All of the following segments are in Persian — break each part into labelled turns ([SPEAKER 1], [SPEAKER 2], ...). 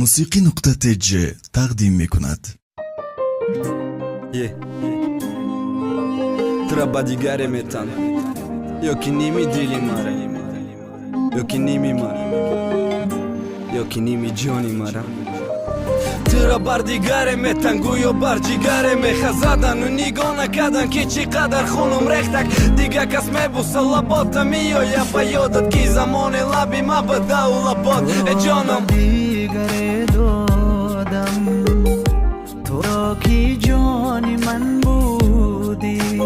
[SPEAKER 1] موسیقی نقطه ج تقدیم می کند.
[SPEAKER 2] Треба دیگره میتن یکی نیمی دیلی ماره یکی نیمی ماره یکی نیمی جانی ماره ترا بر دیگره میتن گویو بر جیگره میخزدن و نگاه نکردن که چی قدر خونم ریختک دیگه کس میبوسه لباتم میایم به یادت که زمان لبی ما بده و لبات جانم
[SPEAKER 3] دیگره دادم تو را کی جانی من بودی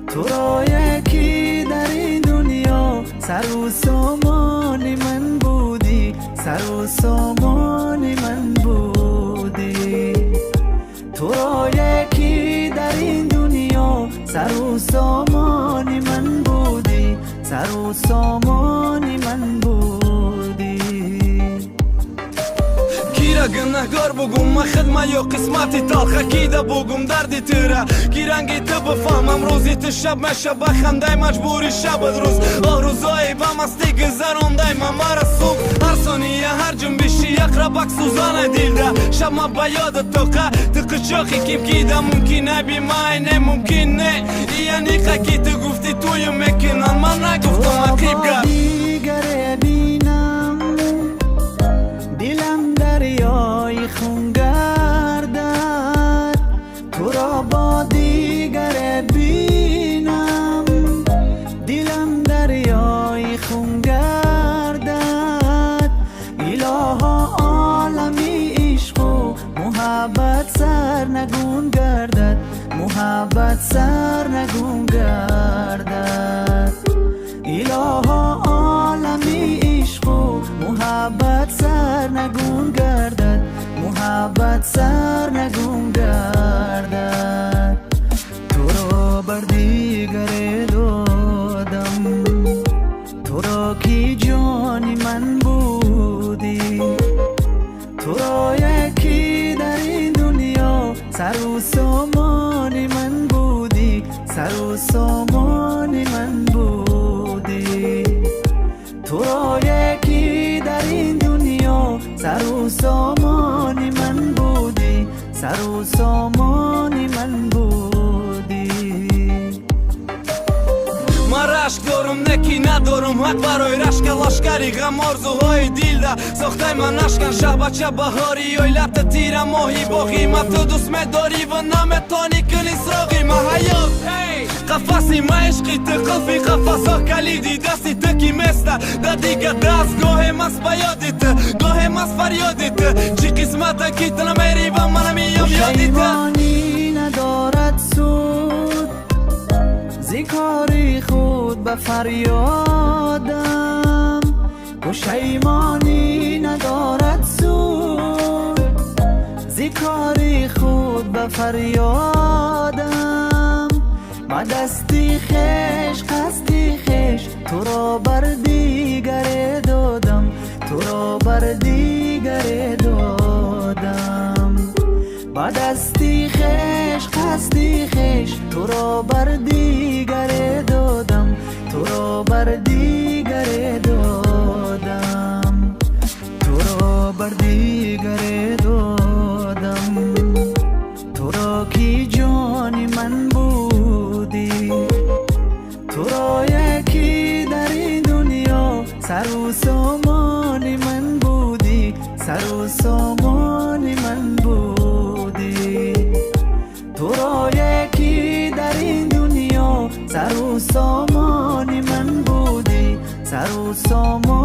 [SPEAKER 3] تو را یکی در این دنیا سر و سامانی من بودی سر و سامانی من بودی تو را یکی در این دنیا سر و سامانی من بودی سر و سامانی من بودی
[SPEAKER 2] گیره گنهگار بگم من خدمه یا قسمتی تلخه کیده بگم دردی تره گیرنگی تو بفهمم روزی تو شب مشه بخنده مجبوری شب روز روزایی به مستی گذرانده من مرسوم هر ثانیه هر جنبشی اقربک سوزانه دیلده شب ما به یاد توقع تو قچاقی کیم کیده ممکنه بی ماینه ممکن نه یعنی خکی تو گفتی توی میکنن من نگفتم اقیب گر
[SPEAKER 3] دیگره بینم دلم دریای خون گردد تو را با دیگره بینم دلم دریای خون گردد الها عالمی عشق و محبت سر نگون گردد محبت سر نگون گردد الها عالمی عشق و محبت سر نگون گردد محبت سر نگون گردد تو را بر دیگره دادم تو را کی جانی من بودی تو را یکی در این دنیا سر و سامانی من بودی سر و سامانی من بودی تو را یکی در این دنیا سر و سامانی من بودی سر و سامانی من بودی
[SPEAKER 2] من رشک دارم نکی ندارم حق برای رشک لشکری غم آرزوهای دیل ده ساخته من نشکن شه بچه بهاری ایلت تیر ماهی با قیمت تو دوست میداری و نمیتانی کنی سراغی من حیات قفصی ما عشقی تو قلفی قفص ها کلیدی دستی تو کی مسته ده دیگه دست گاه مست بیادیت گاه مست فریادیت چی قسمت کی تو نمیری و من میام یادیت
[SPEAKER 3] پشیمانی ندارد سود ذکاری خود به فریادم پشیمانی ندارد سود ذکاری خود به فریادم ما دستی خش قصدی خش تو را بر دیگره دادم تو را بر دیگره دادم با دستی خش قصدی خش تو را بر دیگره دادم تو را بر دیگره دادم تو را بر دیگره دادم تو را کی جانی من بودی تو را یکی در این دنیا سر و سامانی من بودی سر و سامانی من بودی تو را یکی در این دنیا سر و سامانی من بودی سر و سامانی